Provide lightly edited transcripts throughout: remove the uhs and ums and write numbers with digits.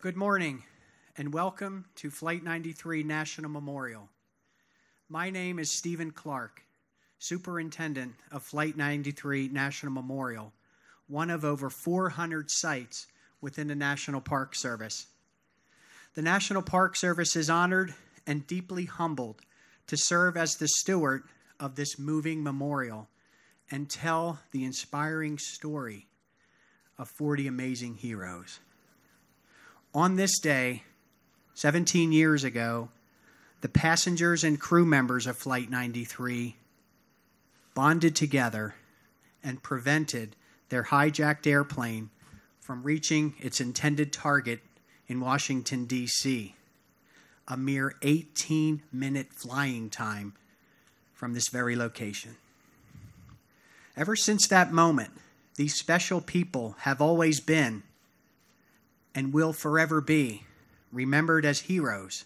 Good morning, and welcome to Flight 93 National Memorial. My name is Stephen Clark, Superintendent of Flight 93 National Memorial, one of over 400 sites within the National Park Service. The National Park Service is honored and deeply humbled to serve as the steward of this moving memorial and tell the inspiring story of 40 amazing heroes. On this day, 17 years ago, the passengers and crew members of Flight 93 bonded together and prevented their hijacked airplane from reaching its intended target in Washington, D.C., a mere 18-minute flying time from this very location. Ever since that moment, these special people have always been and will forever be remembered as heroes,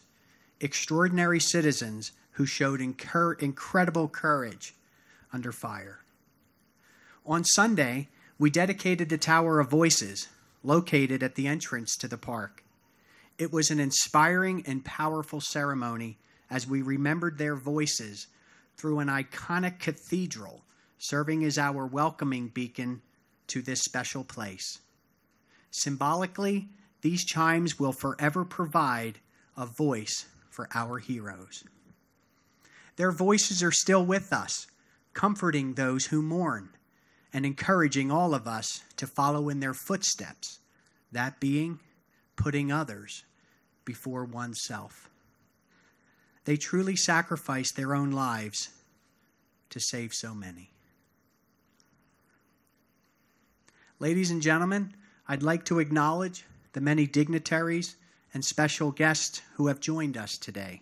extraordinary citizens who showed incredible courage under fire. On Sunday, we dedicated the Tower of Voices, located at the entrance to the park. It was an inspiring and powerful ceremony as we remembered their voices through an iconic cathedral serving as our welcoming beacon to this special place. Symbolically, these chimes will forever provide a voice for our heroes. Their voices are still with us, comforting those who mourn and encouraging all of us to follow in their footsteps, that being putting others before oneself. They truly sacrificed their own lives to save so many. Ladies and gentlemen, I'd like to acknowledge the many dignitaries and special guests who have joined us today.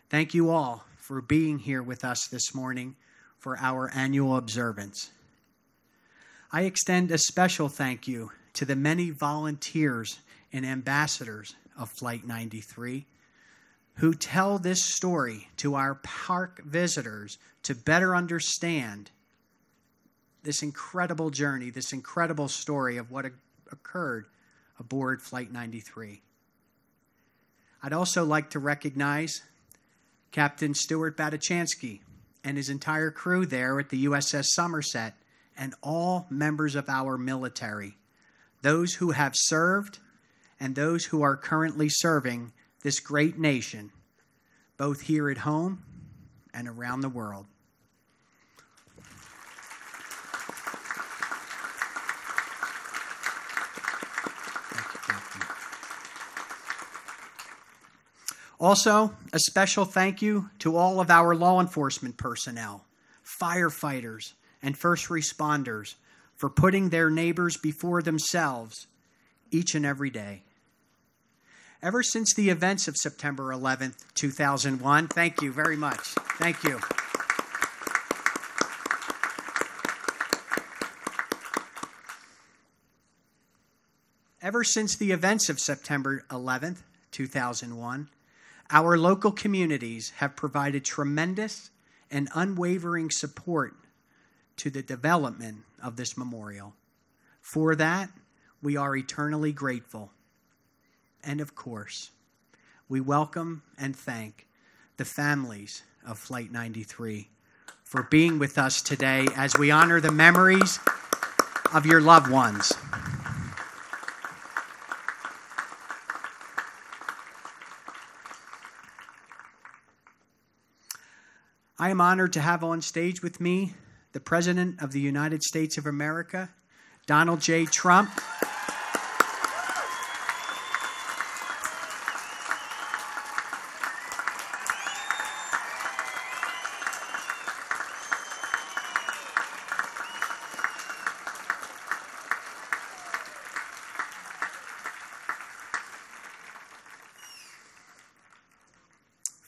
Thank you all for being here with us this morning for our annual observance. I extend a special thank you to the many volunteers and ambassadors of Flight 93 who tell this story to our park visitors to better understand this incredible journey, this incredible story of what occurred aboard Flight 93. I'd also like to recognize Captain Stuart Batachansky and his entire crew there at the USS Somerset and all members of our military, those who have served and those who are currently serving this great nation, both here at home and around the world. Also, a special thank you to all of our law enforcement personnel, firefighters, and first responders for putting their neighbors before themselves each and every day. Ever since the events of September 11th, 2001, thank you very much. Thank you. Ever since the events of September 11th, 2001, our local communities have provided tremendous and unwavering support to the development of this memorial. For that, we are eternally grateful. And of course, we welcome and thank the families of Flight 93 for being with us today as we honor the memories of your loved ones. I am honored to have on stage with me the President of the United States of America, Donald J. Trump.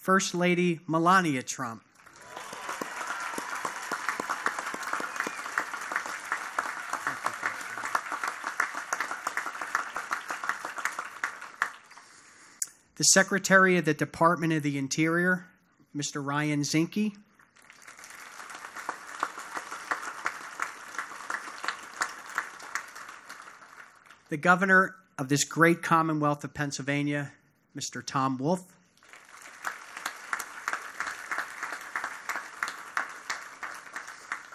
First Lady Melania Trump. The Secretary of the Department of the Interior, Mr. Ryan Zinke. The Governor of this great Commonwealth of Pennsylvania, Mr. Tom Wolf.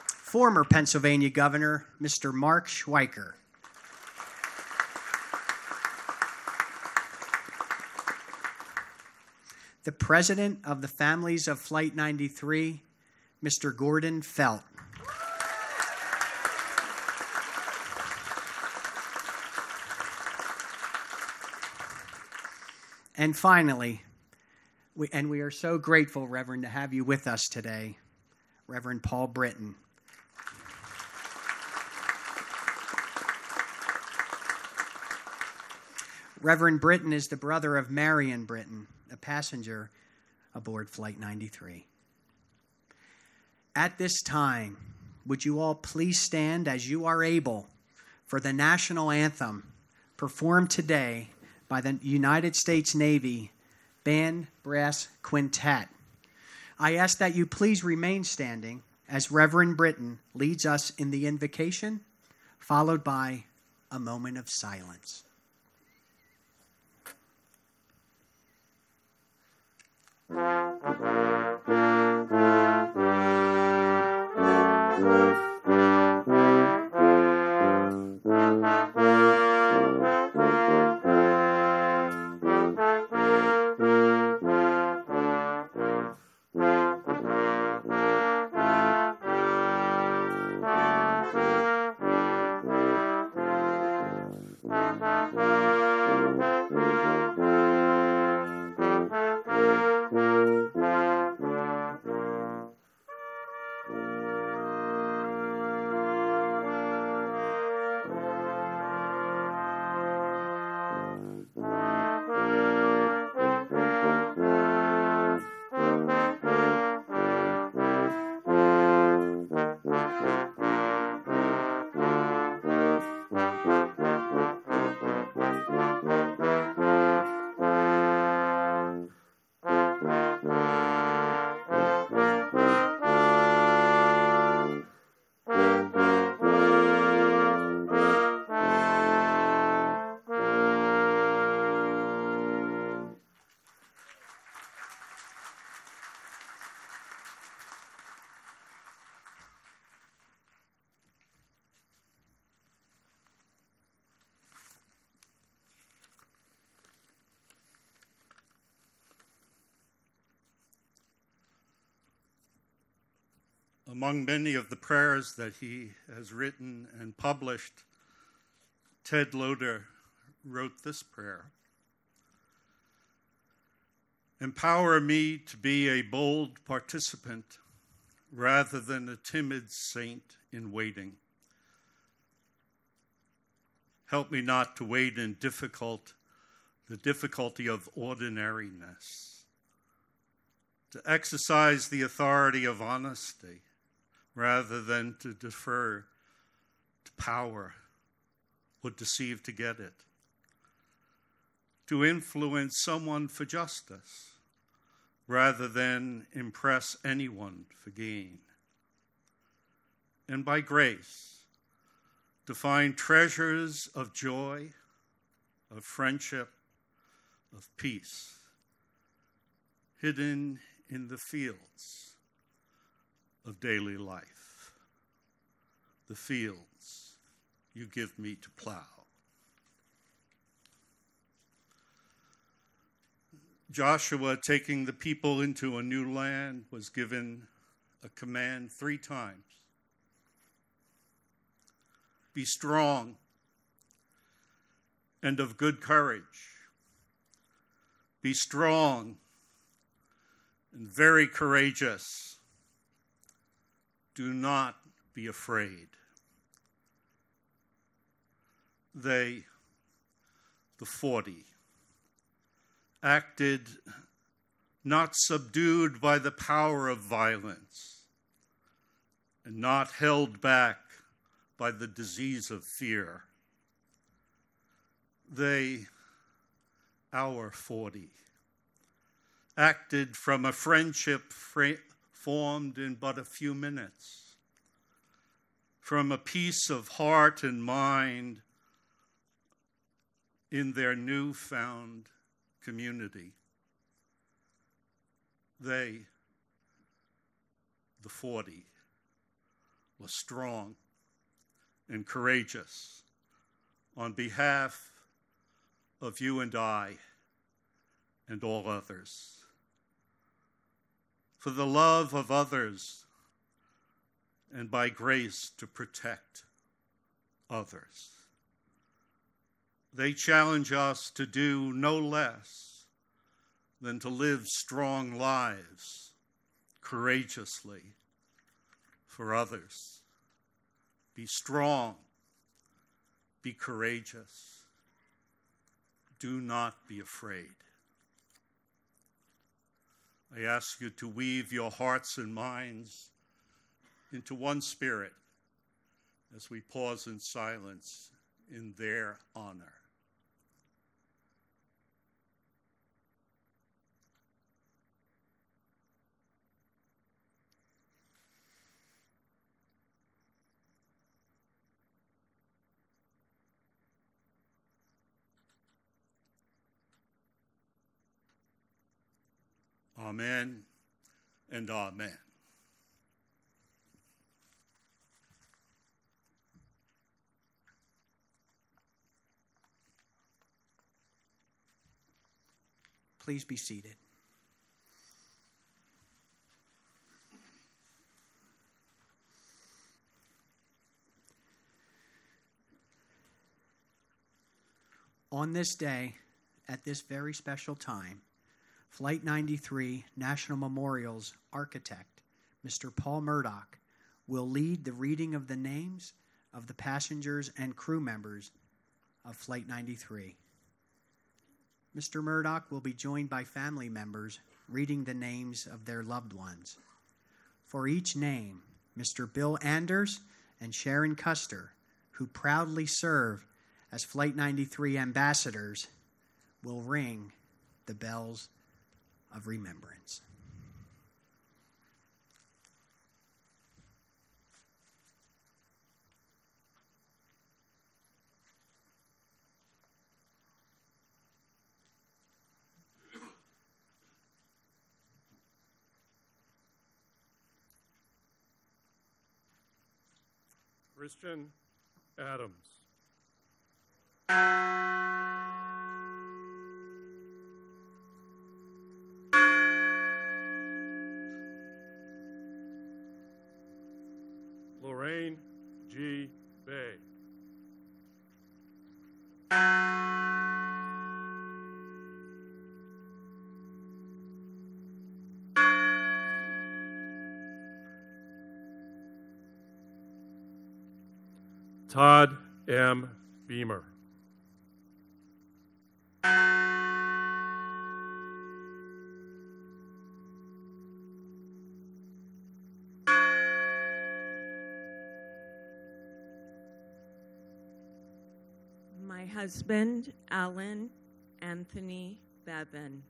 Former Pennsylvania Governor, Mr. Mark Schweiker. The President of the Families of Flight 93, Mr. Gordon Felt. And finally, we are so grateful, Reverend, to have you with us today, Reverend Paul Britton. Reverend Britton is the brother of Marion Britton, a passenger aboard Flight 93. At this time, would you all please stand as you are able for the national anthem performed today by the United States Navy Band Brass Quintet. I ask that you please remain standing as Reverend Britton leads us in the invocation, followed by a moment of silence. Among many of the prayers that he has written and published, Ted Loder wrote this prayer. Empower me to be a bold participant rather than a timid saint in waiting. Help me not to wait in the difficulty of ordinariness, to exercise the authority of honesty rather than to defer to power or deceive to get it, to influence someone for justice rather than impress anyone for gain, and by grace to find treasures of joy, of friendship, of peace, hidden in the fields of daily life, the fields you give me to plow. Joshua, taking the people into a new land, was given a command 3 times. Be strong and of good courage. Be strong and very courageous. Do not be afraid. They, the 40, acted not subdued by the power of violence and not held back by the disease of fear. They, our 40, acted from a friendship formed in but a few minutes, from a peace of heart and mind in their newfound community. They, the 40, were strong and courageous on behalf of you and I and all others. For the love of others and by grace to protect others. They challenge us to do no less than to live strong lives courageously for others. Be strong, be courageous. Do not be afraid. I ask you to weave your hearts and minds into one spirit as we pause in silence in their honor. Amen and amen. Please be seated. On this day, at this very special time, Flight 93 National Memorial's architect, Mr. Paul Murdoch, will lead the reading of the names of the passengers and crew members of Flight 93. Mr. Murdoch will be joined by family members reading the names of their loved ones. For each name, Mr. Bill Anders and Sharon Custer, who proudly serve as Flight 93 ambassadors, will ring the bells of remembrance. Christian Adams. Lorraine G. Bay. Todd M. Beamer. My husband, Alan Anthony Bevan.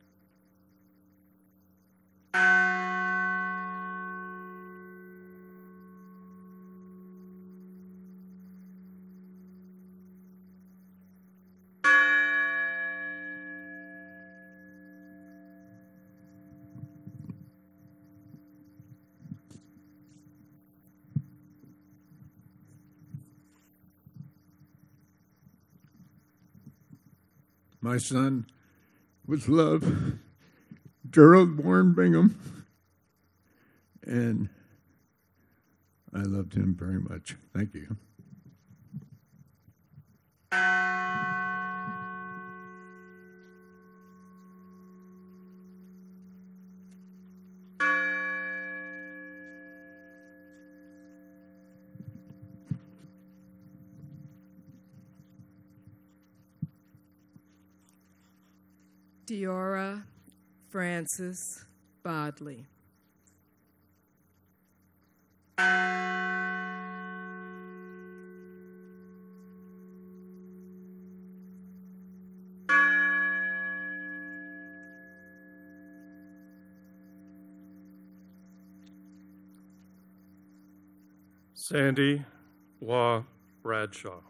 My son, with love, Gerald Warren Bingham, and I loved him very much. Thank you. Diora Frances Bodley. Sandy Waugh Bradshaw.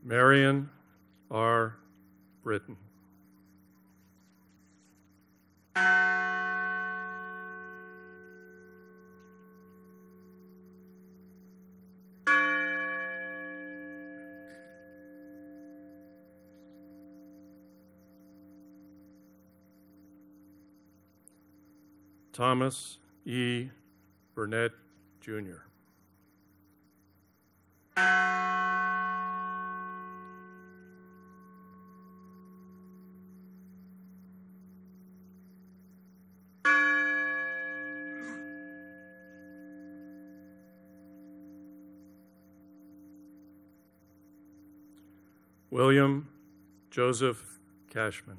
Marion R. Britton. Thomas E. Burnett, Jr. William Joseph Cashman.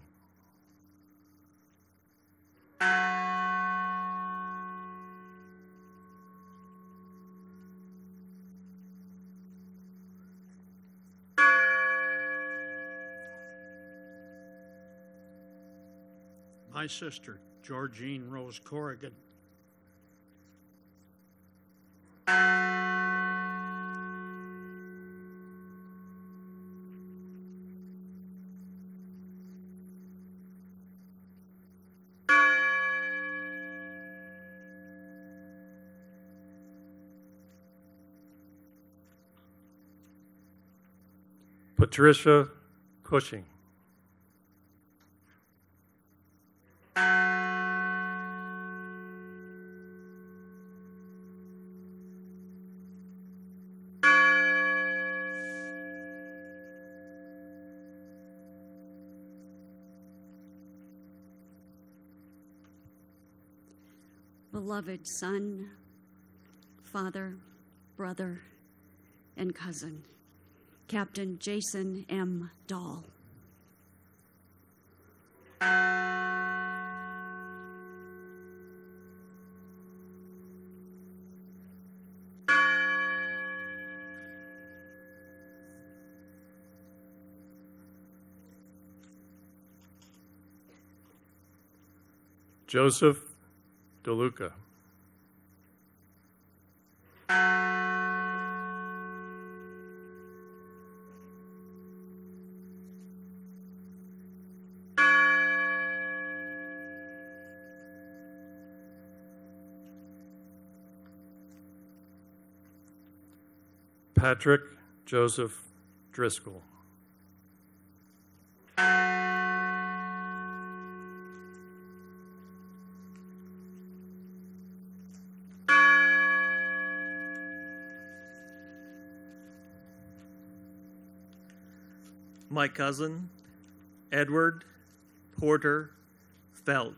My sister, Georgine Rose Corrigan. Patricia Cushing. Beloved son, father, brother, and cousin, Captain Jason M. Dahl. Joseph DeLuca. Patrick Joseph Driscoll. My cousin, Edward Porter Felt.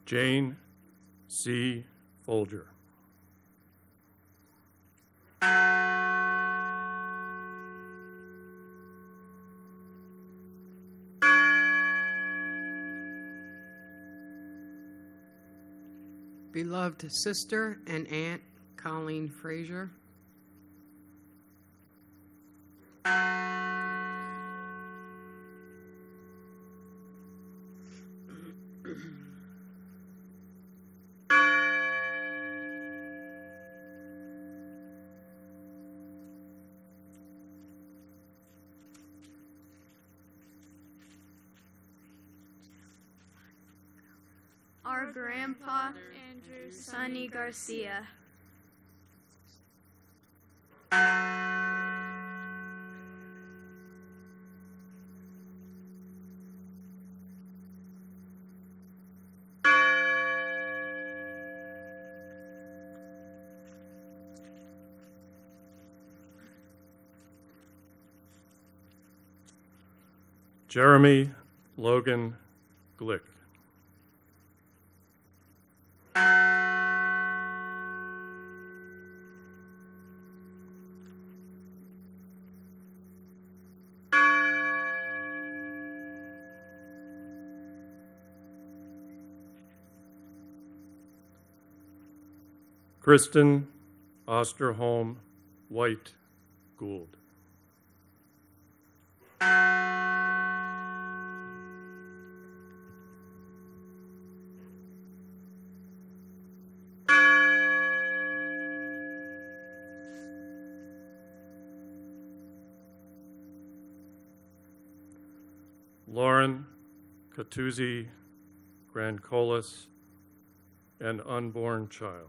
Jane C. Folger. Beloved sister and aunt, Colleen Frazier. Our grandpa, Andrew Sonny Garcia. Jeremy Logan Glick. Kristen Osterholm White Gould. Lauren Catuzzi Grancolis, an unborn child.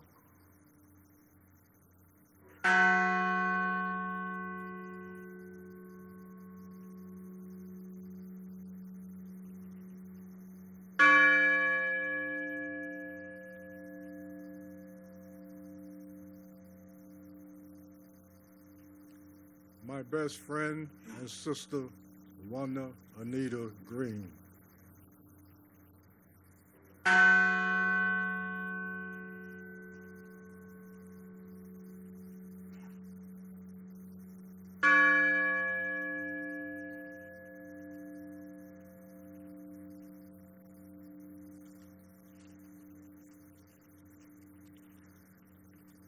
My best friend and sister, Wanda Anita Green.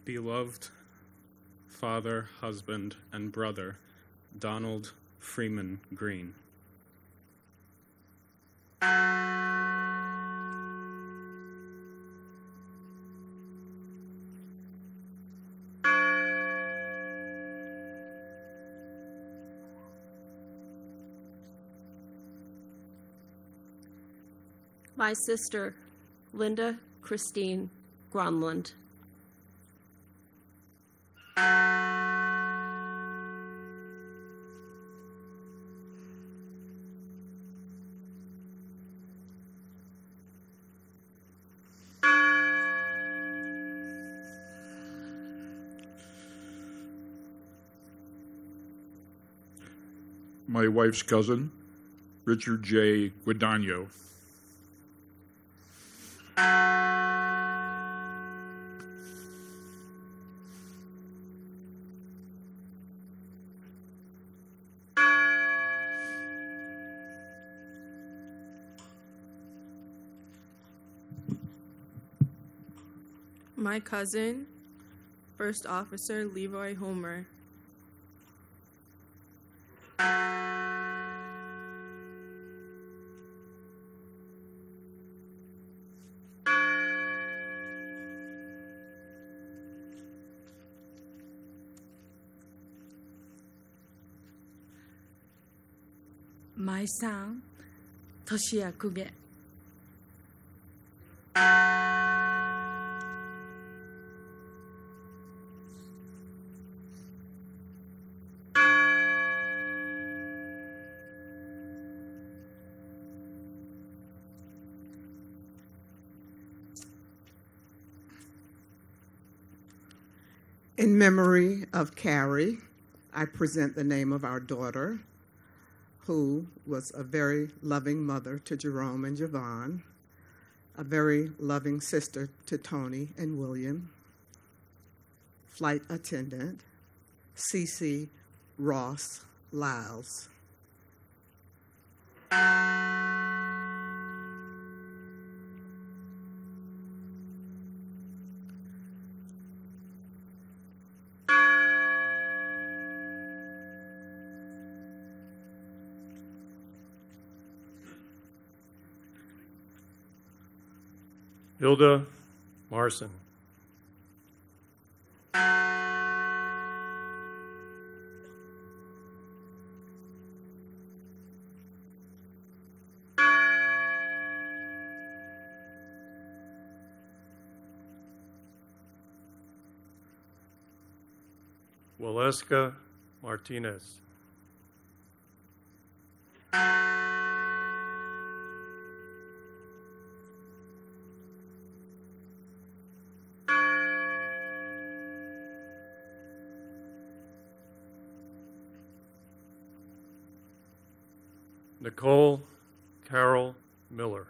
Beloved father, husband, and brother, Donald Freeman Green. My sister, Linda Christine Gronlund. My wife's cousin, Richard J. Guadagno. My cousin, First Officer Leroy Homer. My son, Toshiya Kuge. In memory of Carrie, I present the name of our daughter, who was a very loving mother to Jerome and Javon, a very loving sister to Tony and William, flight attendant, Cece Ross Lyles. Hilda Marson. Waleska Martinez. Nicole Carol Miller.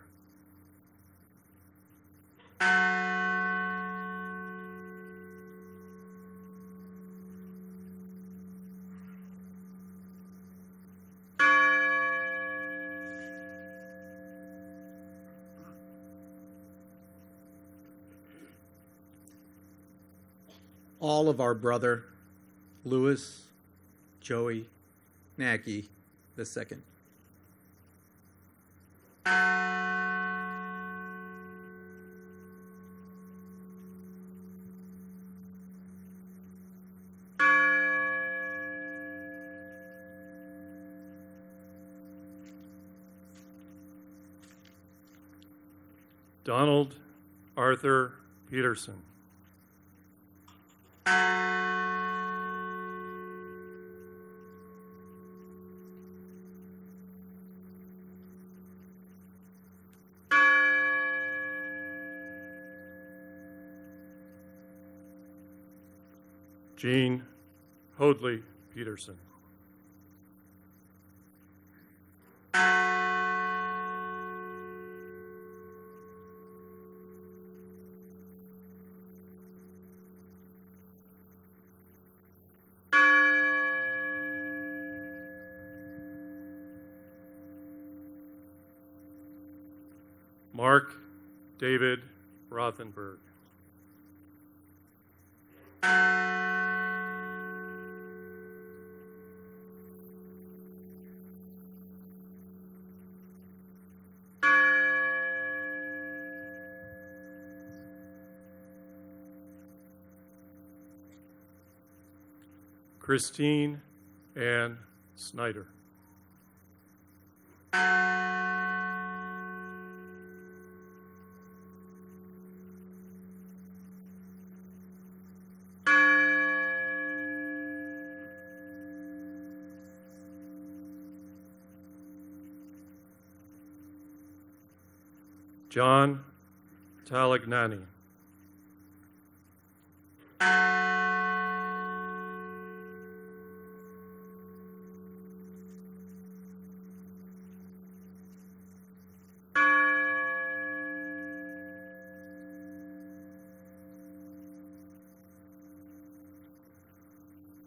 all of our brother, Louis Joey Nacky II. Donald Arthur Peterson. Jean Hoadley Peterson. Mark David Rothenberg. Christine Ann Snyder. John Talagnani.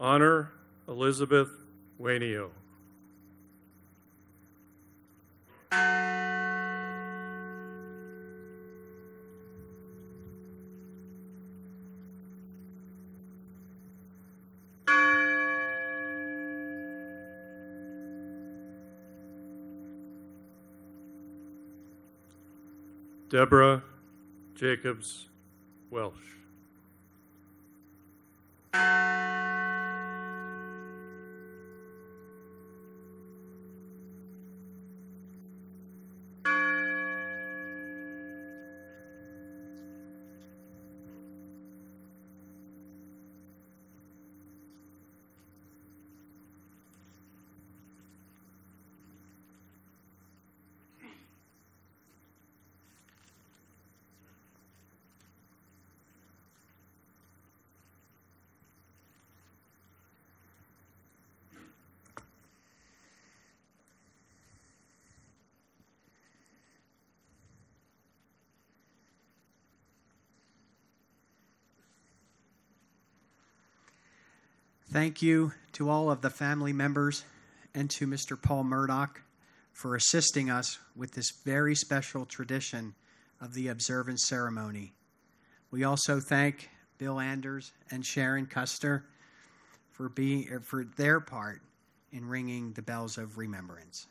Honor Elizabeth Wainio. Deborah Jacobs Welsh. Thank you to all of the family members and to Mr. Paul Murdoch for assisting us with this very special tradition of the observance ceremony. We also thank Bill Anders and Sharon Custer for their part in ringing the bells of remembrance.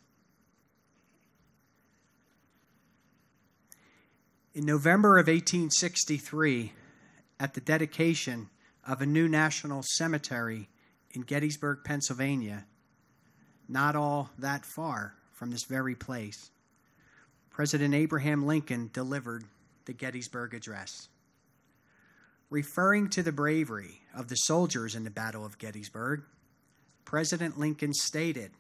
In November of 1863, at the dedication of a new national cemetery in Gettysburg, Pennsylvania, not all that far from this very place, President Abraham Lincoln delivered the Gettysburg Address. Referring to the bravery of the soldiers in the Battle of Gettysburg, President Lincoln stated,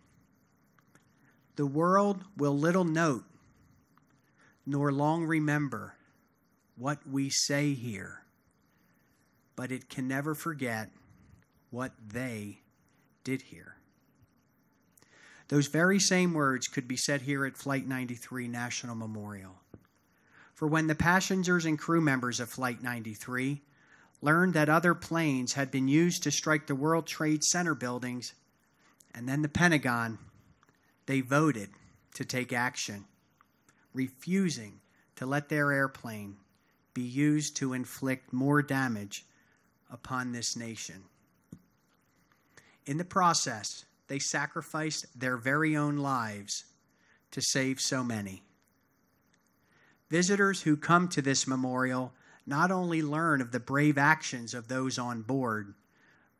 "The world will little note nor long remember what we say here, but it can never forget what they did here." Those very same words could be said here at Flight 93 National Memorial. For when the passengers and crew members of Flight 93 learned that other planes had been used to strike the World Trade Center buildings and then the Pentagon, they voted to take action, refusing to let their airplane be used to inflict more damage upon this nation. In the process, they sacrificed their very own lives to save so many. Visitors who come to this memorial not only learn of the brave actions of those on board,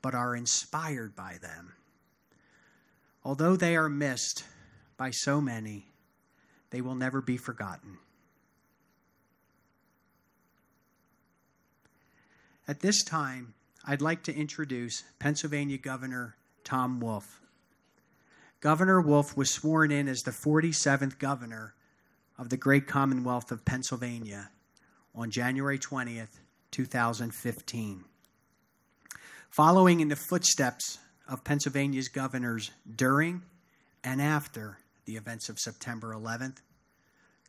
but are inspired by them. Although they are missed by so many, they will never be forgotten. At this time, I'd like to introduce Pennsylvania Governor Tom Wolf. Governor Wolf was sworn in as the 47th governor of the great Commonwealth of Pennsylvania on January 20th, 2015. Following in the footsteps of Pennsylvania's governors during and after the events of September 11th,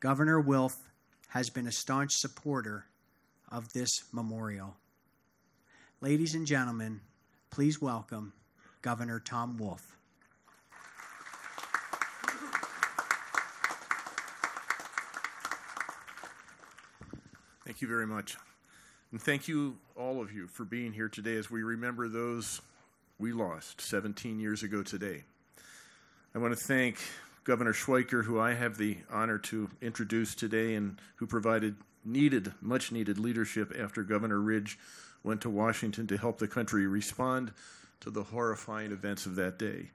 Governor Wolf has been a staunch supporter of this memorial. Ladies and gentlemen, please welcome Governor Tom Wolf. Thank you very much. And thank you, all of you, for being here today as we remember those we lost 17 years ago today. I want to thank Governor Schweiker, who I have the honor to introduce today and who provided much needed leadership after Governor Ridge went to Washington to help the country respond to the horrifying events of that day.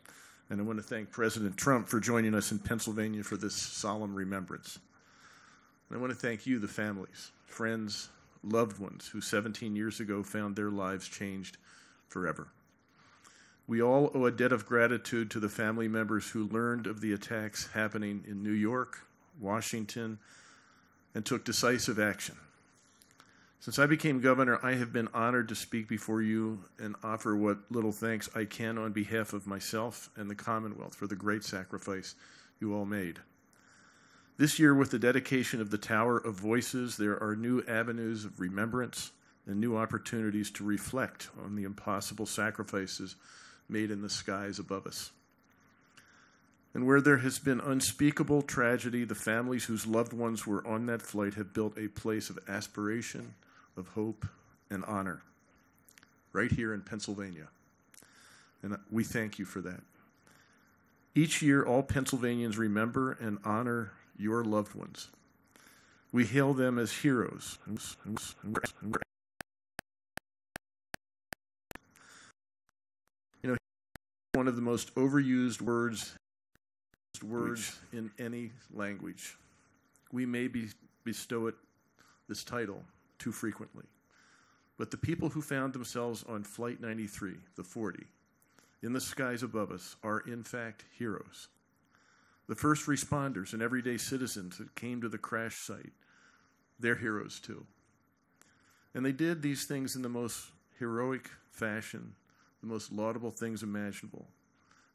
And I want to thank President Trump for joining us in Pennsylvania for this solemn remembrance. And I want to thank you, the families, friends, loved ones who 17 years ago found their lives changed forever. We all owe a debt of gratitude to the family members who learned of the attacks happening in New York, Washington, and took decisive action. Since I became governor, I have been honored to speak before you and offer what little thanks I can on behalf of myself and the Commonwealth for the great sacrifice you all made. This year, with the dedication of the Tower of Voices, there are new avenues of remembrance and new opportunities to reflect on the impossible sacrifices made in the skies above us. And where there has been unspeakable tragedy, the families whose loved ones were on that flight have built a place of aspiration, of hope, and honor, right here in Pennsylvania. And we thank you for that. Each year, all Pennsylvanians remember and honor your loved ones. We hail them as heroes. You know, one of the most overused words in any language. We may bestow it this title too frequently. But the people who found themselves on Flight 93, the 40, in the skies above us, are in fact heroes. The first responders and everyday citizens that came to the crash site, they're heroes too. And they did these things in the most heroic fashion, the most laudable things imaginable.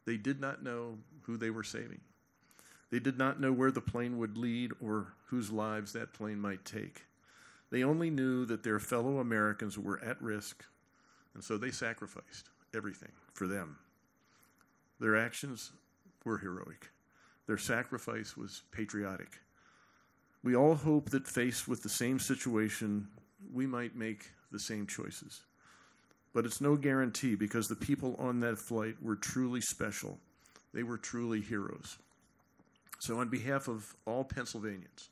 They did not know who they were saving. They did not know where the plane would lead or whose lives that plane might take. They only knew that their fellow Americans were at risk, and so they sacrificed everything for them. Their actions were heroic. Their sacrifice was patriotic. We all hope that faced with the same situation, we might make the same choices. But it's no guarantee because the people on that flight were truly special. They were truly heroes. So on behalf of all Pennsylvanians,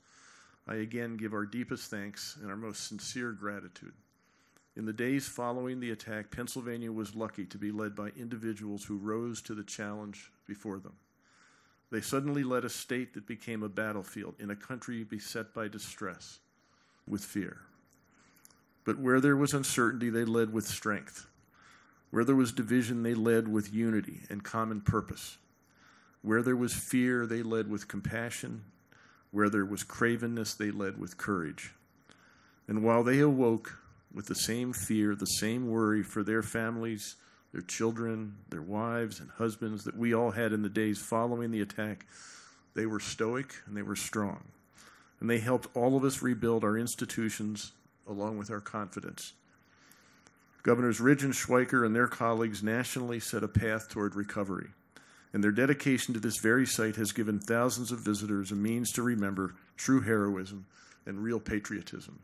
I again give our deepest thanks and our most sincere gratitude. In the days following the attack, Pennsylvania was lucky to be led by individuals who rose to the challenge before them. They suddenly led a state that became a battlefield in a country beset by distress, with fear. But where there was uncertainty, they led with strength. Where there was division, they led with unity and common purpose. Where there was fear, they led with compassion. Where there was cravenness, they led with courage. And while they awoke with the same fear, the same worry for their families, their children, their wives and husbands that we all had in the days following the attack, they were stoic and they were strong. And they helped all of us rebuild our institutions along with our confidence. Governors Ridge and Schweiker and their colleagues nationally set a path toward recovery. And their dedication to this very site has given thousands of visitors a means to remember true heroism and real patriotism.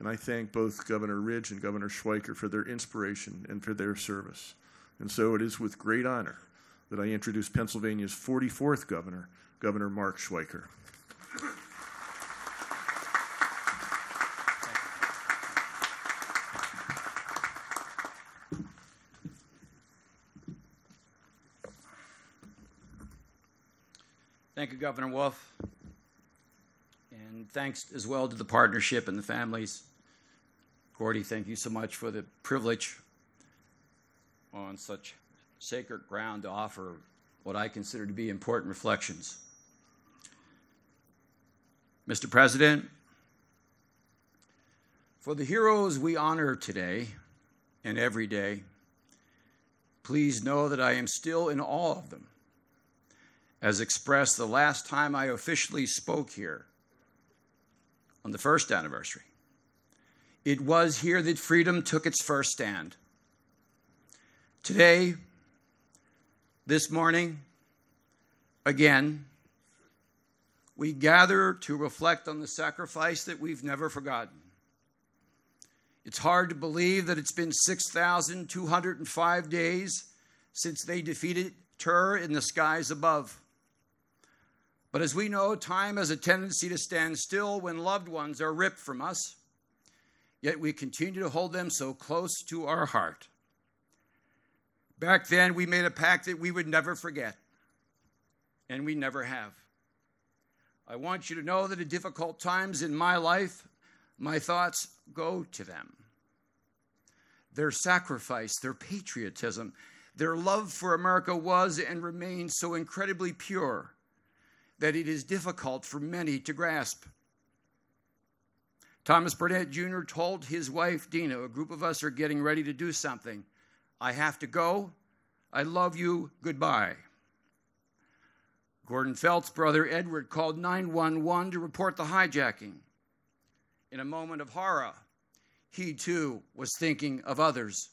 And I thank both Governor Ridge and Governor Schweiker for their inspiration and for their service. And so it is with great honor that I introduce Pennsylvania's 44th governor, Governor Mark Schweiker. Thank you, Governor Wolf. And thanks as well to the partnership and the families. Gordy, thank you so much for the privilege on such sacred ground to offer what I consider to be important reflections. Mr. President, for the heroes we honor today and every day, please know that I am still in awe of them, as expressed the last time I officially spoke here on the first anniversary. It was here that freedom took its first stand. Today, this morning, again, we gather to reflect on the sacrifice that we've never forgotten. It's hard to believe that it's been 6,205 days since they defeated terror in the skies above. But as we know, time has a tendency to stand still when loved ones are ripped from us, yet we continue to hold them so close to our heart. Back then, we made a pact that we would never forget, and we never have. I want you to know that at difficult times in my life, my thoughts go to them. Their sacrifice, their patriotism, their love for America was and remains so incredibly pure that it is difficult for many to grasp. Thomas Burnett Jr. told his wife, Dina, a group of us are getting ready to do something. I have to go. I love you. Goodbye. Gordon Felt's brother, Edward, called 911 to report the hijacking. In a moment of horror, he too was thinking of others.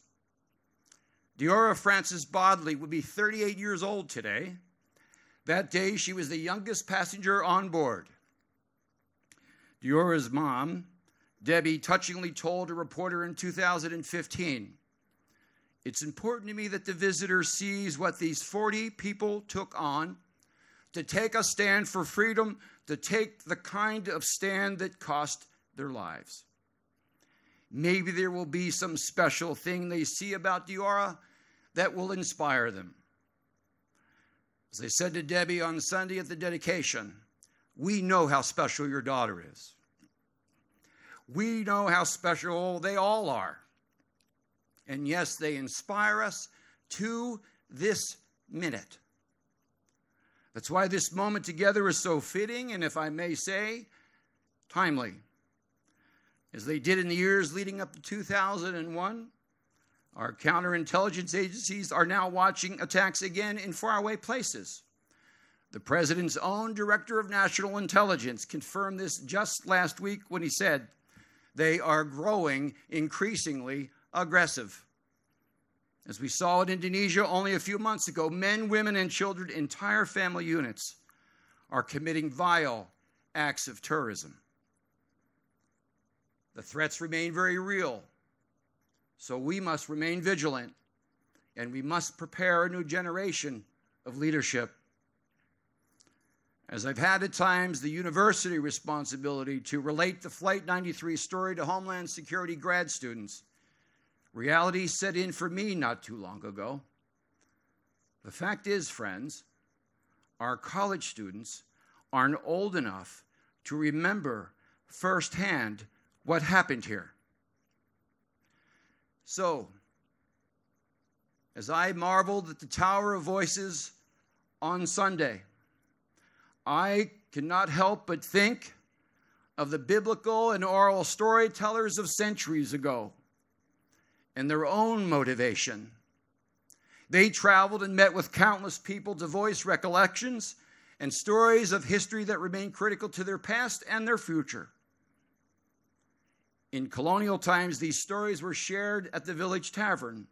Deora Frances Bodley would be 38 years old today. That day, she was the youngest passenger on board. Deora's mom, Debbie, touchingly told a reporter in 2015, "It's important to me that the visitor sees what these 40 people took on to take a stand for freedom, to take the kind of stand that cost their lives. Maybe there will be some special thing they see about Deora that will inspire them." As I said to Debbie on Sunday at the dedication, we know how special your daughter is. We know how special they all are. And yes, they inspire us to this minute. That's why this moment together is so fitting and, if I may say, timely. As they did in the years leading up to 2001, our counterintelligence agencies are now watching attacks again in faraway places. The president's own director of national intelligence confirmed this just last week when he said they are growing increasingly aggressive. As we saw in Indonesia only a few months ago, men, women, and children, entire family units, are committing vile acts of terrorism. The threats remain very real. So we must remain vigilant, and we must prepare a new generation of leadership. As I've had at times the university responsibility to relate the Flight 93 story to Homeland Security grad students, reality set in for me not too long ago. The fact is, friends, our college students aren't old enough to remember firsthand what happened here. So, as I marveled at the Tower of Voices on Sunday, I cannot help but think of the biblical and oral storytellers of centuries ago and their own motivation. They traveled and met with countless people to voice recollections and stories of history that remain critical to their past and their future. In colonial times, these stories were shared at the village tavern.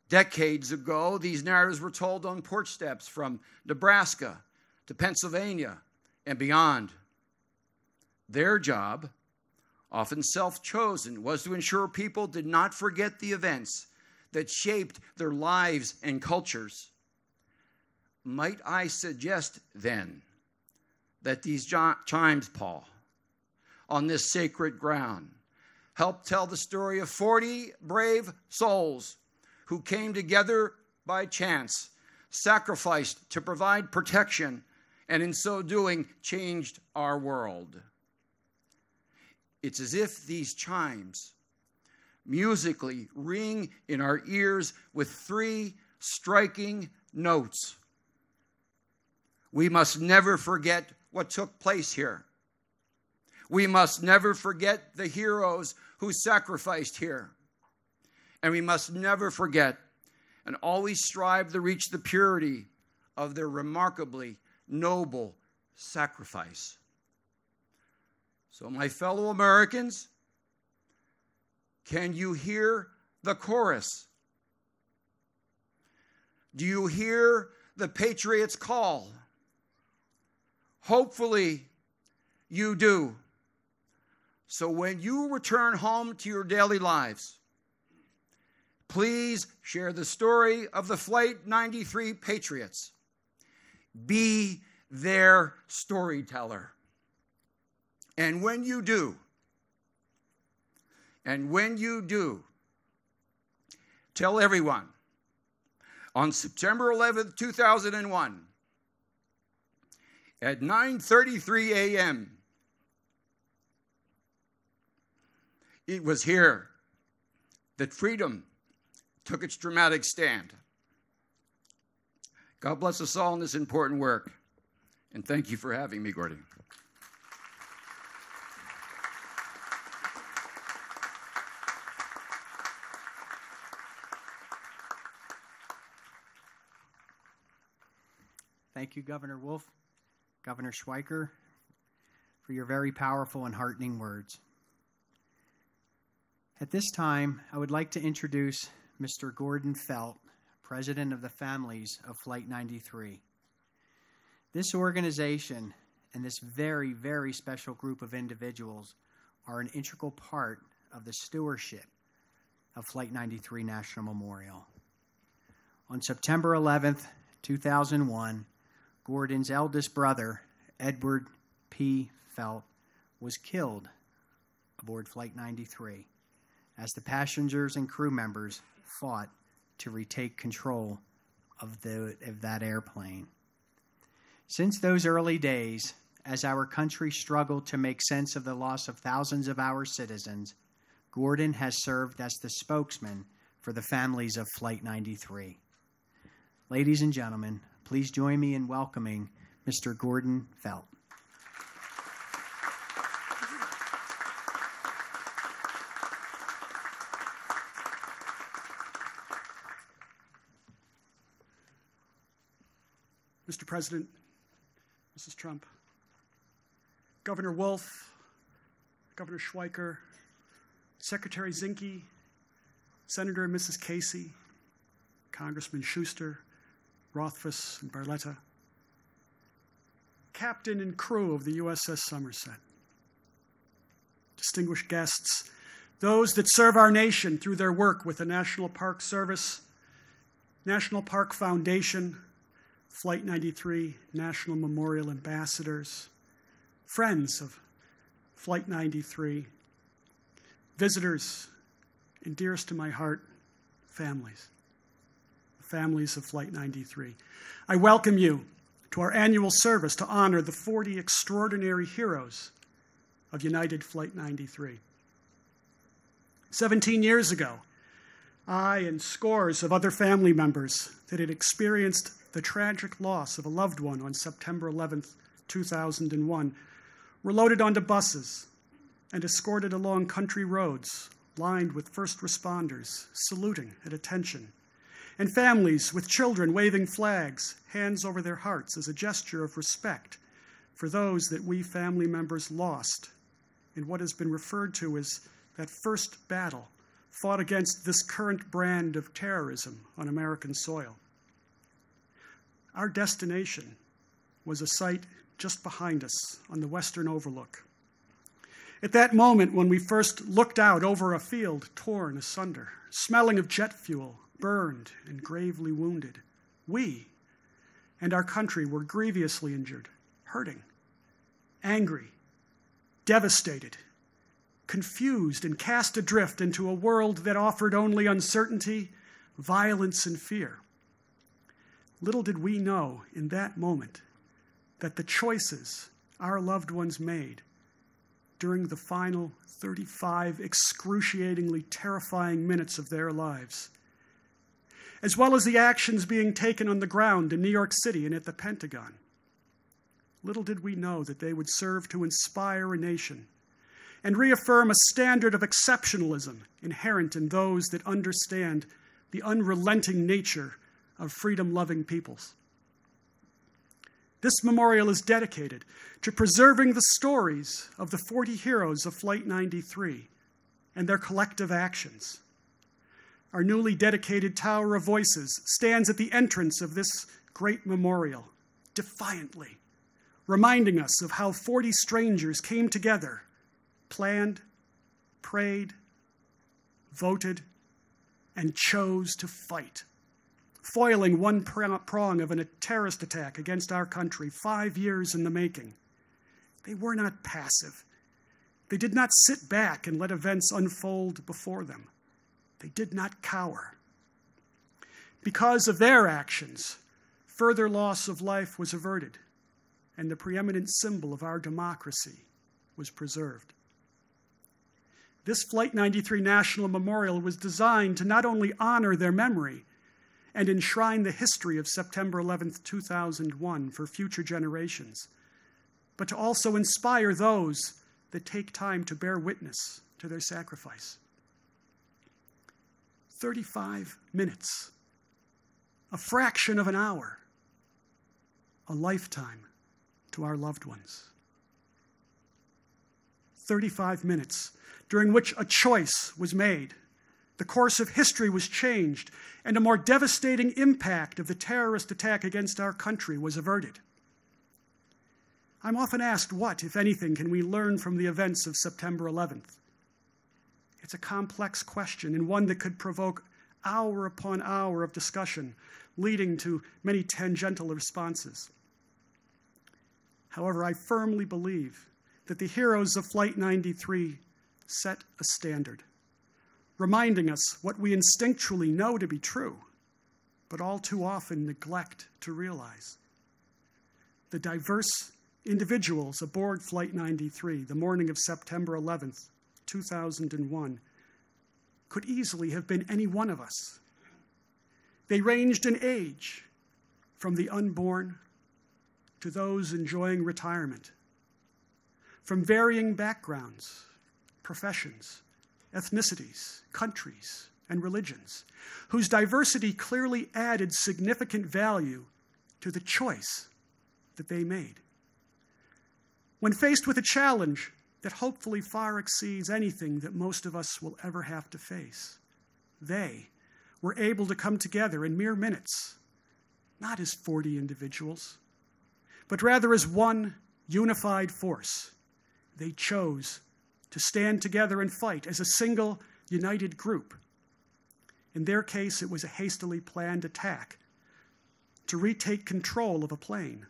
Decades ago, these narratives were told on porch steps from Nebraska to Pennsylvania and beyond. Their job, often self-chosen, was to ensure people did not forget the events that shaped their lives and cultures. Might I suggest, then, that these chimes, Paul, on this sacred ground, help tell the story of 40 brave souls who came together by chance, sacrificed to provide protection, and in so doing, changed our world. It's as if these chimes musically ring in our ears with 3 striking notes. We must never forget what took place here. We must never forget the heroes who sacrificed here. And we must never forget and always strive to reach the purity of their remarkably noble sacrifice. So, my fellow Americans, can you hear the chorus? Do you hear the Patriots' call? Hopefully, you do. So when you return home to your daily lives, please share the story of the Flight 93 Patriots. Be their storyteller. And when you do, tell everyone, on September 11th, 2001, at 9:33 a.m., it was here that freedom took its dramatic stand. God bless us all in this important work. And thank you for having me, Gordon. Thank you, Governor Wolf, Governor Schweiker, for your very powerful and heartening words. At this time, I would like to introduce Mr. Gordon Felt, President of the Families of Flight 93. This organization and this very, very special group of individuals are an integral part of the stewardship of Flight 93 National Memorial. On September 11th, 2001, Gordon's eldest brother, Edward P. Felt, was killed aboard Flight 93 as the passengers and crew members fought to retake control of that airplane. Since those early days, as our country struggled to make sense of the loss of thousands of our citizens, Gordon has served as the spokesman for the families of Flight 93. Ladies and gentlemen, please join me in welcoming Mr. Gordon Felt. Mr. President, Mrs. Trump, Governor Wolf, Governor Schweiker, Secretary Zinke, Senator and Mrs. Casey, Congressman Schuster, Rothfuss, and Barletta, Captain and crew of the USS Somerset, distinguished guests, those that serve our nation through their work with the National Park Service, National Park Foundation, Flight 93 National Memorial Ambassadors, friends of Flight 93, visitors, and dearest to my heart, families of Flight 93. I welcome you to our annual service to honor the 40 extraordinary heroes of United Flight 93. 17 years ago, I and scores of other family members that had experienced the tragic loss of a loved one on September 11th, 2001, were loaded onto buses and escorted along country roads lined with first responders saluting at attention, and families with children waving flags, hands over their hearts as a gesture of respect for those that we family members lost in what has been referred to as that first battle fought against this current brand of terrorism on American soil. Our destination was a site just behind us on the Western Overlook. At that moment when we first looked out over a field torn asunder, smelling of jet fuel, burned and gravely wounded, we and our country were grievously injured, hurting, angry, devastated, confused, and cast adrift into a world that offered only uncertainty, violence, and fear. Little did we know in that moment that the choices our loved ones made during the final 35 excruciatingly terrifying minutes of their lives, as well as the actions being taken on the ground in New York City and at the Pentagon, little did we know that they would serve to inspire a nation and reaffirm a standard of exceptionalism inherent in those that understand the unrelenting nature of freedom-loving peoples. This memorial is dedicated to preserving the stories of the 40 heroes of Flight 93 and their collective actions. Our newly dedicated Tower of Voices stands at the entrance of this great memorial, defiantly, reminding us of how 40 strangers came together, planned, prayed, voted, and chose to fight, foiling one prong of a terrorist attack against our country 5 years in the making. They were not passive. They did not sit back and let events unfold before them. They did not cower. Because of their actions, further loss of life was averted, and the preeminent symbol of our democracy was preserved. This Flight 93 National Memorial was designed to not only honor their memory and enshrine the history of September 11, 2001 for future generations, but to also inspire those that take time to bear witness to their sacrifice. 35 minutes, a fraction of an hour, a lifetime to our loved ones. 35 minutes during which a choice was made, the course of history was changed, and a more devastating impact of the terrorist attack against our country was averted. I'm often asked what, if anything, can we learn from the events of September 11th? It's a complex question and one that could provoke hour upon hour of discussion, leading to many tangential responses. However, I firmly believe that the heroes of Flight 93 set a standard, reminding us what we instinctually know to be true, but all too often neglect to realize. The diverse individuals aboard Flight 93 the morning of September 11th, 2001, could easily have been any one of us. They ranged in age, from the unborn to those enjoying retirement, from varying backgrounds, professions, ethnicities, countries, and religions, whose diversity clearly added significant value to the choice that they made. When faced with a challenge that hopefully far exceeds anything that most of us will ever have to face, they were able to come together in mere minutes, not as 40 individuals, but rather as one unified force. They chose to stand together and fight as a single, united group. In their case, it was a hastily planned attack to retake control of a plane.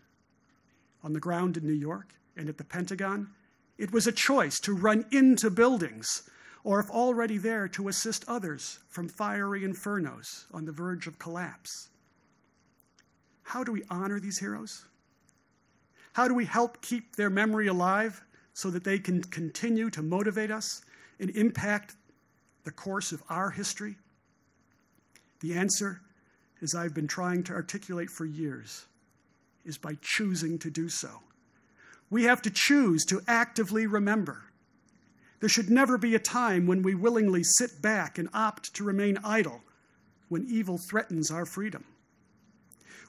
On the ground in New York and at the Pentagon, it was a choice to run into buildings, or if already there, to assist others from fiery infernos on the verge of collapse. How do we honor these heroes? How do we help keep their memory alive so that they can continue to motivate us and impact the course of our history? The answer, as I've been trying to articulate for years, is by choosing to do so. We have to choose to actively remember. There should never be a time when we willingly sit back and opt to remain idle when evil threatens our freedom.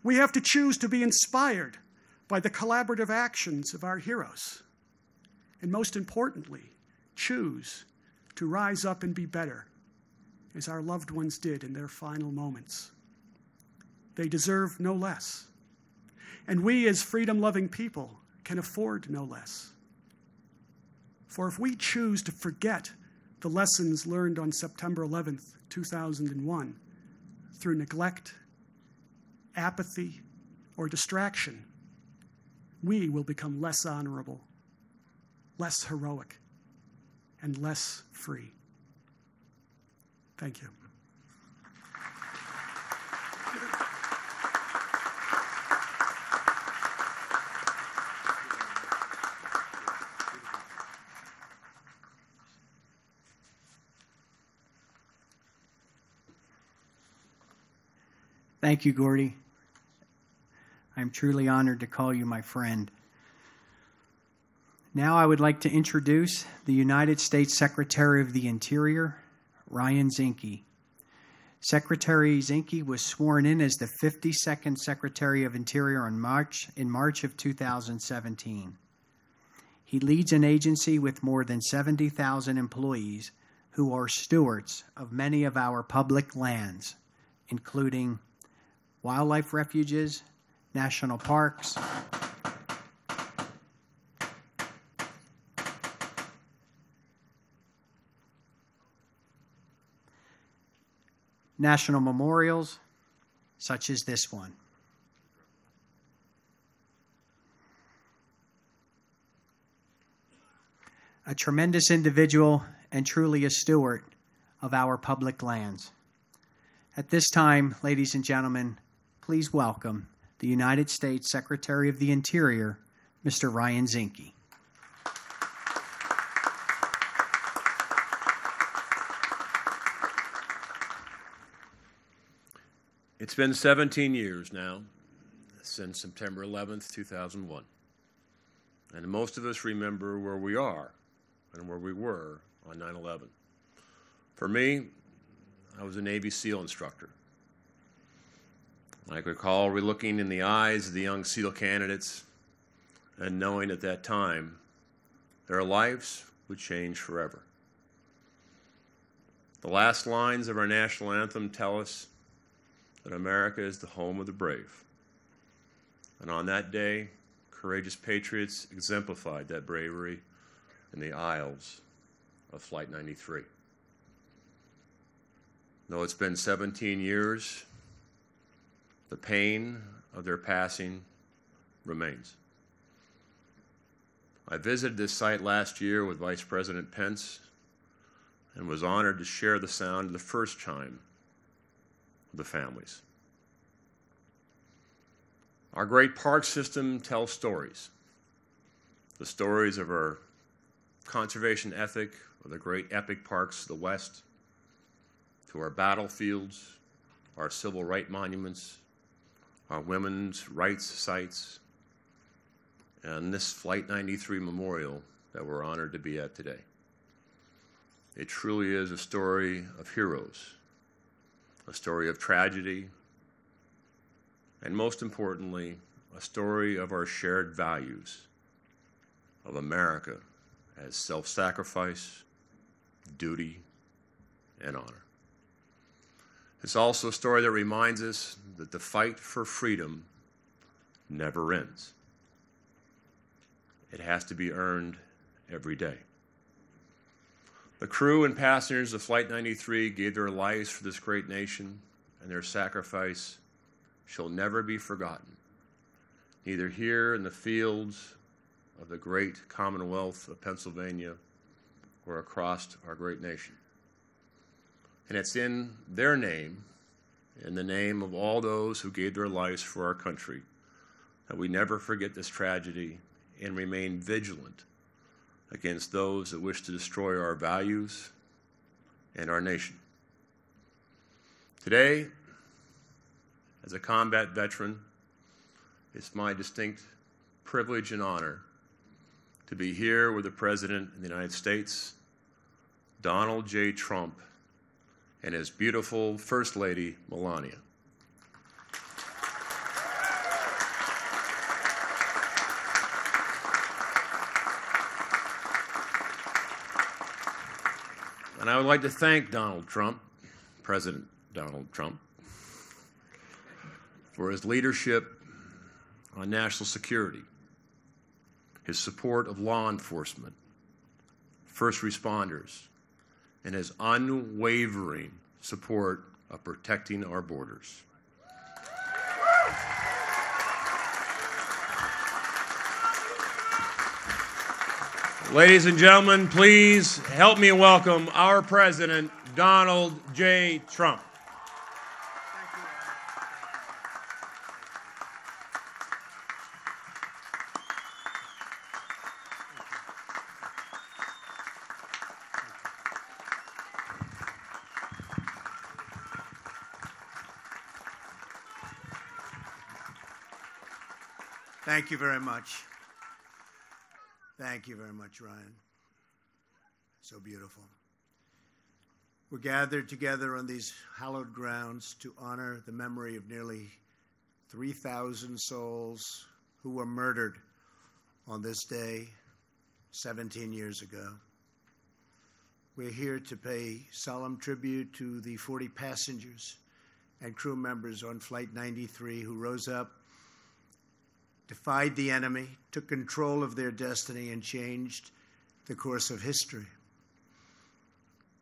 We have to choose to be inspired by the collaborative actions of our heroes. And most importantly, choose to rise up and be better, as our loved ones did in their final moments. They deserve no less. And we, as freedom-loving people, can afford no less. For if we choose to forget the lessons learned on September 11th, 2001, through neglect, apathy, or distraction, we will become less honorable, less heroic, and less free. Thank you. Thank you, Gordy. I'm truly honored to call you my friend. Now I would like to introduce the United States Secretary of the Interior, Ryan Zinke. Secretary Zinke was sworn in as the 52nd Secretary of Interior in March of 2017. He leads an agency with more than 70,000 employees who are stewards of many of our public lands, including wildlife refuges, national parks, national memorials, such as this one. A tremendous individual and truly a steward of our public lands. At this time, ladies and gentlemen, please welcome the United States Secretary of the Interior, Mr. Ryan Zinke. It's been 17 years now since September 11th, 2001. And most of us remember where we are and where we were on 9/11. For me, I was a Navy SEAL instructor. I recall looking in the eyes of the young SEAL candidates and knowing at that time their lives would change forever. The last lines of our national anthem tell us that America is the home of the brave. And on that day, courageous patriots exemplified that bravery in the aisles of Flight 93. Though it's been 17 years, the pain of their passing remains. I visited this site last year with Vice President Pence and was honored to share the sound of the first chime of the families. Our great park system tells stories. The stories of our conservation ethic, of the great epic parks of the West, to our battlefields, our civil rights monuments, our women's rights sites, and this Flight 93 memorial that we're honored to be at today. It truly is a story of heroes, a story of tragedy, and most importantly, a story of our shared values of America as self-sacrifice, duty, and honor. It's also a story that reminds us that the fight for freedom never ends. It has to be earned every day. The crew and passengers of Flight 93 gave their lives for this great nation, and their sacrifice shall never be forgotten, neither here in the fields of the great Commonwealth of Pennsylvania or across our great nation. And it's in their name, in the name of all those who gave their lives for our country, that we never forget this tragedy and remain vigilant against those that wish to destroy our values and our nation. Today, as a combat veteran, it's my distinct privilege and honor to be here with the President of the United States, Donald J. Trump, and his beautiful First Lady, Melania. And I would like to thank Donald Trump, President Donald Trump, for his leadership on national security, his support of law enforcement, first responders, and his unwavering support of protecting our borders. Ladies and gentlemen, please help me welcome our President, Donald J. Trump. Thank you very much. Thank you very much, Ryan. So beautiful. We're gathered together on these hallowed grounds to honor the memory of nearly 3,000 souls who were murdered on this day 17 years ago. We're here to pay solemn tribute to the 40 passengers and crew members on Flight 93 who rose up, defied the enemy, took control of their destiny, and changed the course of history.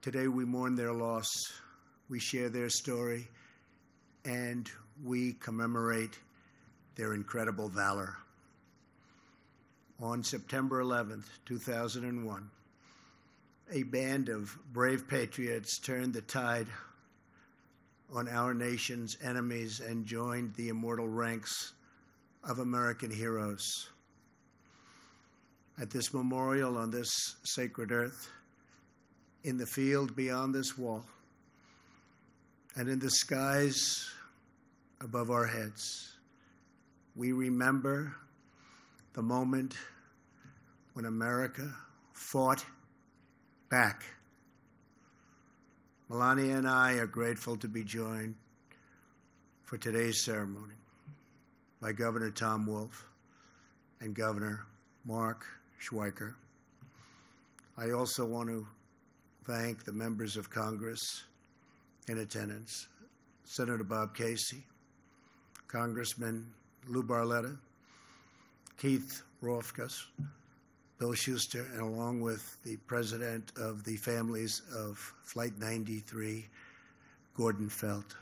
Today we mourn their loss, we share their story, and we commemorate their incredible valor. On September 11th, 2001, a band of brave patriots turned the tide on our nation's enemies and joined the immortal ranks of American heroes. At this memorial on this sacred earth, in the field beyond this wall, and in the skies above our heads, we remember the moment when America fought back. Melania and I are grateful to be joined for today's ceremony by Governor Tom Wolf and Governor Mark Schweiker. I also want to thank the members of Congress in attendance, Senator Bob Casey, Congressman Lou Barletta, Keith Rothfuss, Bill Schuster, and along with the president of the families of Flight 93, Gordon Felt.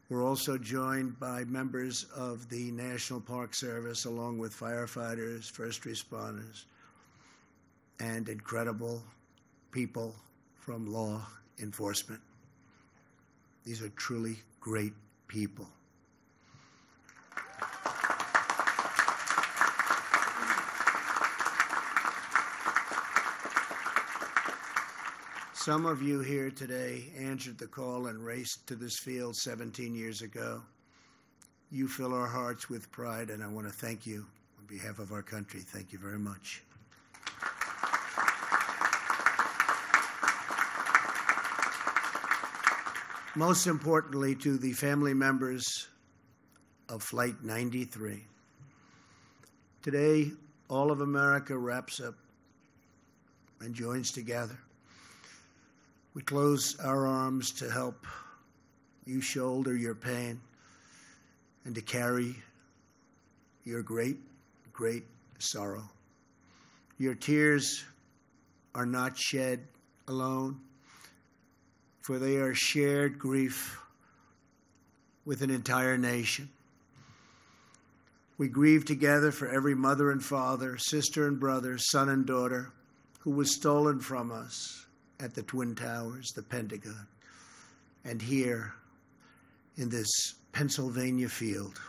We're also joined by members of the National Park Service, along with firefighters, first responders, and incredible people from law enforcement. These are truly great people. Some of you here today answered the call and raced to this field 17 years ago. You fill our hearts with pride, and I want to thank you on behalf of our country. Thank you very much. Most importantly, to the family members of Flight 93. Today, all of America wraps up and joins together. We close our arms to help you shoulder your pain and to carry your great, great sorrow. Your tears are not shed alone, for they are shared grief with an entire nation. We grieve together for every mother and father, sister and brother, son and daughter who was stolen from us at the Twin Towers, the Pentagon, and here in this Pennsylvania field.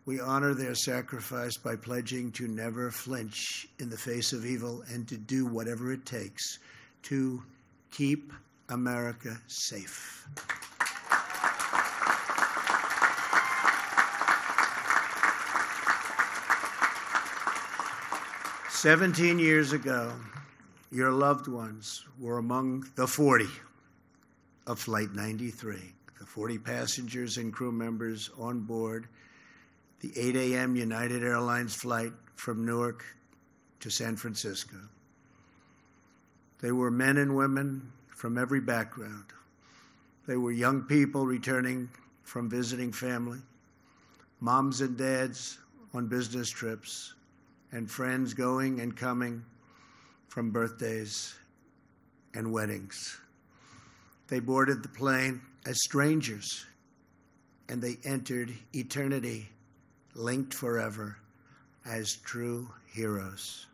We honor their sacrifice by pledging to never flinch in the face of evil and to do whatever it takes to keep America safe. "17 years ago, your loved ones were among the 40 of Flight 93, the 40 passengers and crew members on board the 8 a.m. United Airlines flight from Newark to San Francisco. They were men and women from every background. They were young people returning from visiting family, moms and dads on business trips, and friends going and coming from birthdays and weddings. They boarded the plane as strangers, and they entered eternity, linked forever as true heroes.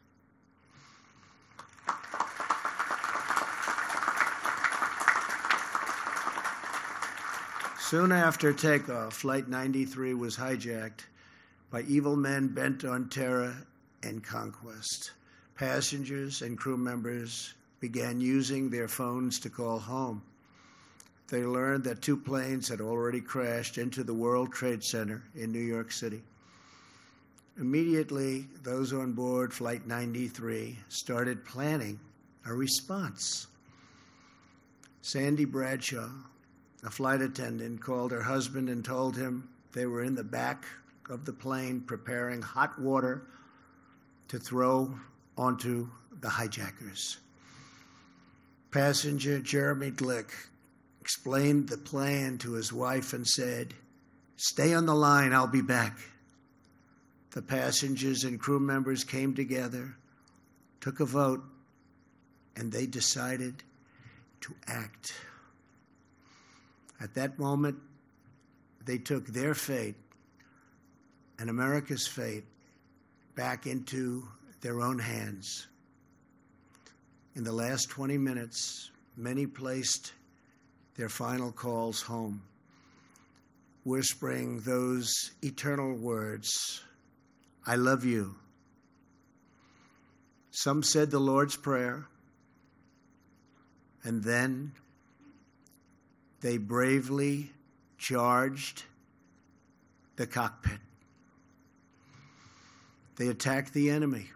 Soon after takeoff, Flight 93 was hijacked by evil men bent on terror and conquest. Passengers and crew members began using their phones to call home. They learned that 2 planes had already crashed into the World Trade Center in New York City. Immediately, those on board Flight 93 started planning a response. Sandy Bradshaw, a flight attendant, called her husband and told him they were in the back of the plane preparing hot water to throw onto the hijackers. Passenger Jeremy Glick explained the plan to his wife and said, "Stay on the line, I'll be back." The passengers and crew members came together, took a vote, and they decided to act. At that moment, they took their fate and America's fate back into their own hands. In the last 20 minutes, many placed their final calls home, whispering those eternal words, "I love you." Some said the Lord's Prayer, and then they bravely charged the cockpit. They attacked the enemy.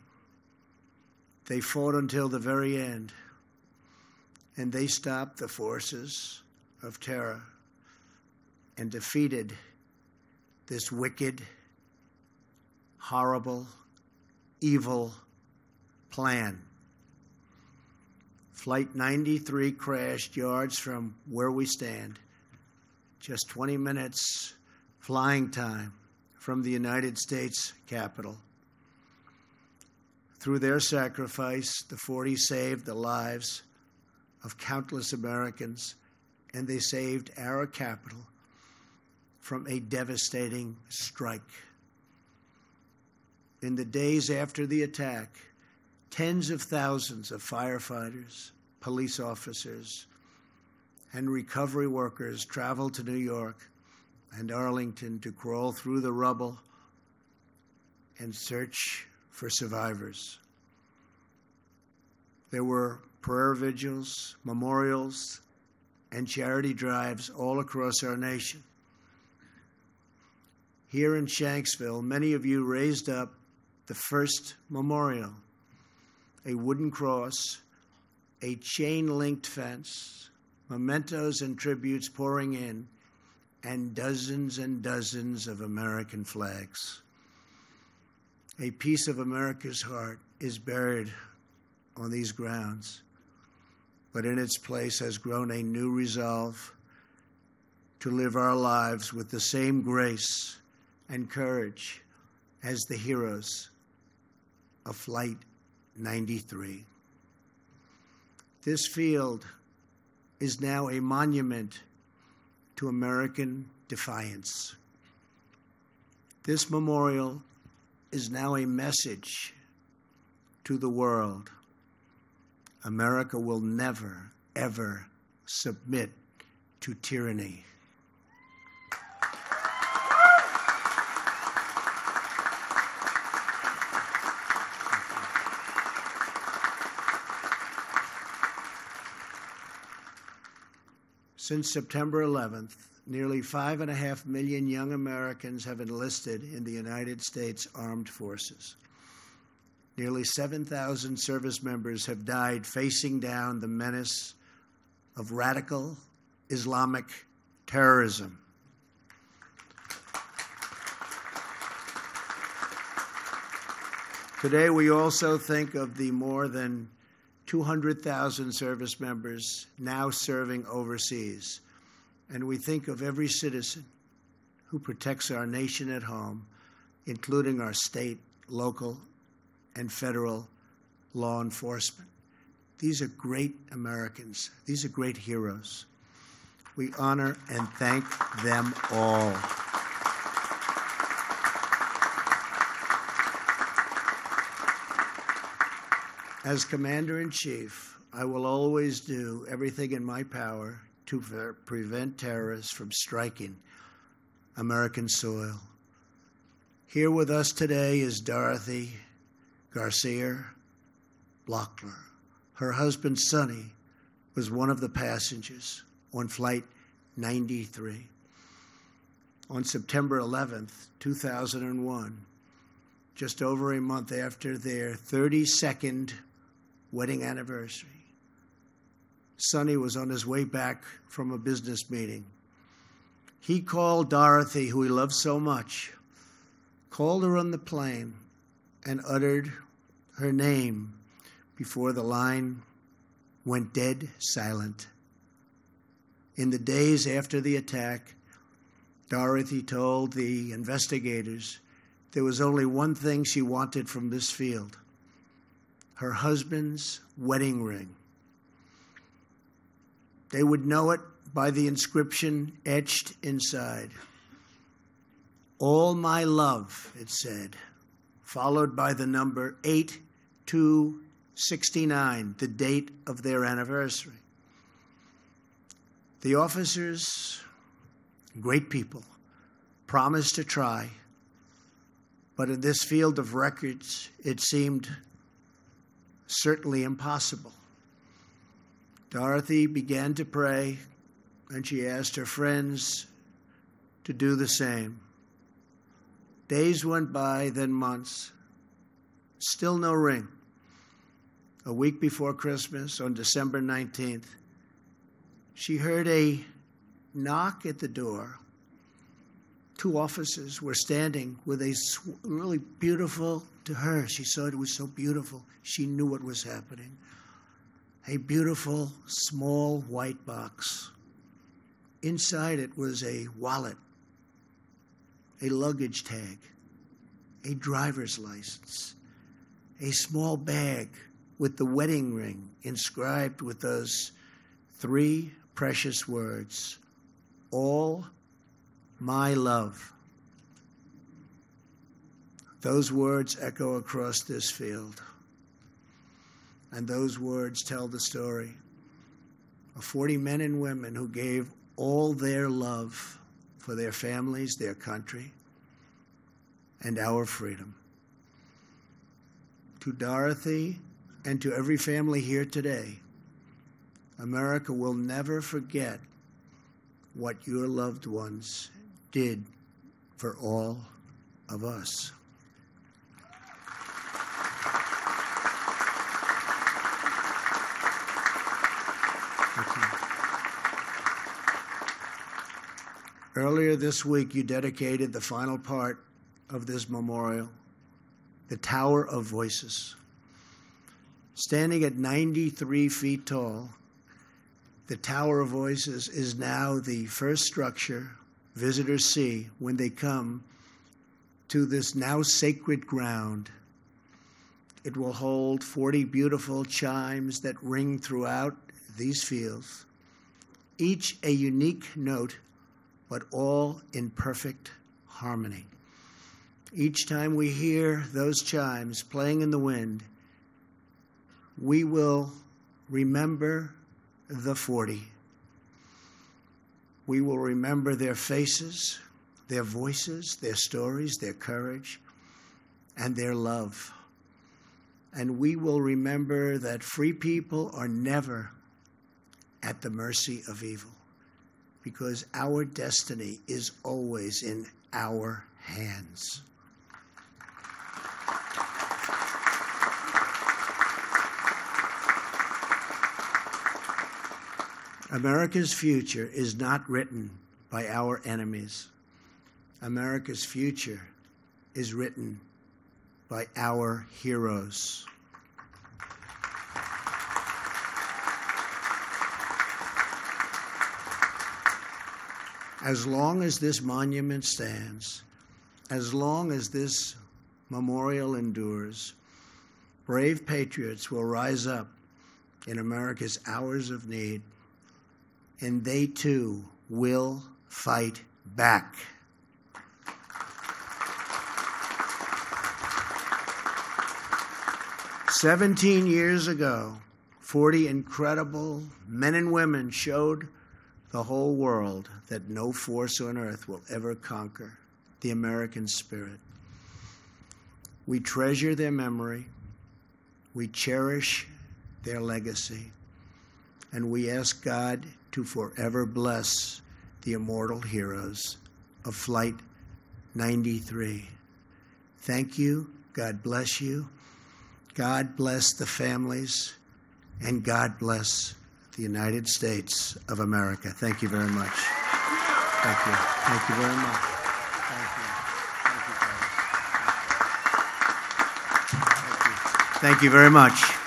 They fought until the very end, and they stopped the forces of terror and defeated this wicked, horrible, evil plan. Flight 93 crashed yards from where we stand, just 20 minutes flying time from the United States Capitol. Through their sacrifice, the 40 saved the lives of countless Americans, and they saved our capital from a devastating strike. In the days after the attack, tens of thousands of firefighters, police officers, and recovery workers traveled to New York and Arlington to crawl through the rubble and search for survivors. There were prayer vigils, memorials, and charity drives all across our nation. Here in Shanksville, many of you raised up the first memorial, a wooden cross, a chain-linked fence, mementos and tributes pouring in, and dozens of American flags. A piece of America's heart is buried on these grounds, but in its place has grown a new resolve to live our lives with the same grace and courage as the heroes of Flight 93. This field is now a monument to American defiance. This memorial is now a message to the world. America will never, ever submit to tyranny. Since September 11th, nearly 5.5 million young Americans have enlisted in the United States Armed Forces. Nearly 7,000 service members have died facing down the menace of radical Islamic terrorism. Today, we also think of the more than 200,000 service members now serving overseas. And we think of every citizen who protects our nation at home, including our state, local, and federal law enforcement. These are great Americans. These are great heroes. We honor and thank them all. As Commander-in-Chief, I will always do everything in my power to prevent terrorists from striking American soil. Here with us today is Dorothy Garcia Blockler. Her husband, Sonny, was one of the passengers on Flight 93. On September 11th, 2001, just over a month after their 32nd wedding anniversary, Sonny was on his way back from a business meeting. He called Dorothy, who he loved so much, called her on the plane and uttered her name before the line went dead silent. In the days after the attack, Dorothy told the investigators there was only one thing she wanted from this field: her husband's wedding ring. They would know it by the inscription etched inside. "All my love," it said, followed by the number 8269, the date of their anniversary. The officers, great people, promised to try, but in this field of records, it seemed certainly impossible. Dorothy began to pray, and she asked her friends to do the same. Days went by, then months. Still no ring. A week before Christmas, on December 19th, she heard a knock at the door. Two officers were standing with a really beautiful, to her, she saw it was so beautiful, she knew what was happening. A beautiful, small white box. Inside it was a wallet, a luggage tag, a driver's license, a small bag with the wedding ring inscribed with those three precious words: "All my love." Those words echo across this field. And those words tell the story of 40 men and women who gave all their love for their families, their country, and our freedom. To Dorothy and to every family here today, America will never forget what your loved ones did for all of us. Earlier this week, you dedicated the final part of this memorial, the Tower of Voices. Standing at 93 feet tall, the Tower of Voices is now the first structure visitors see when they come to this now sacred ground. It will hold 40 beautiful chimes that ring throughout these fields, each a unique note, but all in perfect harmony. Each time we hear those chimes playing in the wind, we will remember the 40. We will remember their faces, their voices, their stories, their courage, and their love. And we will remember that free people are never at the mercy of evil, because our destiny is always in our hands. America's future is not written by our enemies. America's future is written by our heroes. As long as this monument stands, as long as this memorial endures, brave patriots will rise up in America's hours of need, and they too will fight back. "17 years ago, 40 incredible men and women showed the whole world that no force on earth will ever conquer the American spirit. We treasure their memory, we cherish their legacy, and we ask God to forever bless the immortal heroes of Flight 93. Thank you. God bless you. God bless the families, and God bless the United States of America. Thank you very much. Thank you. Thank you very much. Thank you. Thank you, Father. Thank you. Thank you very much. Thank you.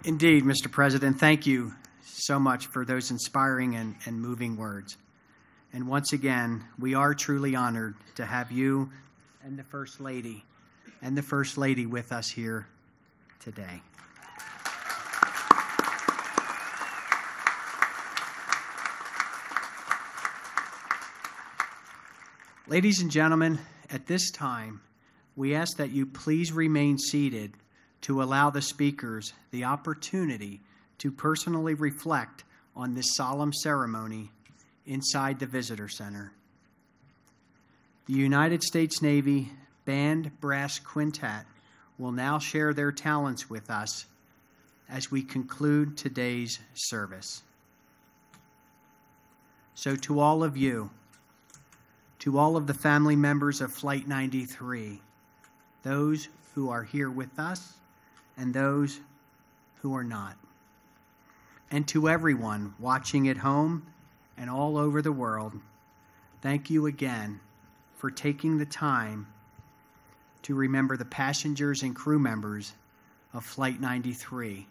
Indeed, Mr. President, thank you so much for those inspiring and moving words. And once again, we are truly honored to have you and the First Lady with us here today. Ladies and gentlemen, at this time, we ask that you please remain seated to allow the speakers the opportunity to personally reflect on this solemn ceremony inside the Visitor Center. The United States Navy Band Brass Quintet will now share their talents with us as we conclude today's service. So to all of you, to all of the family members of Flight 93, those who are here with us and those who are not, and to everyone watching at home and all over the world, thank you again for taking the time to remember the passengers and crew members of Flight 93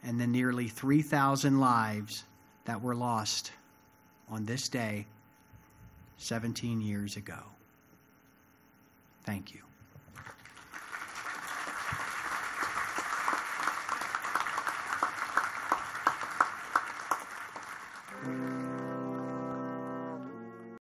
and the nearly 3,000 lives that were lost on this day 17 years ago. Thank you.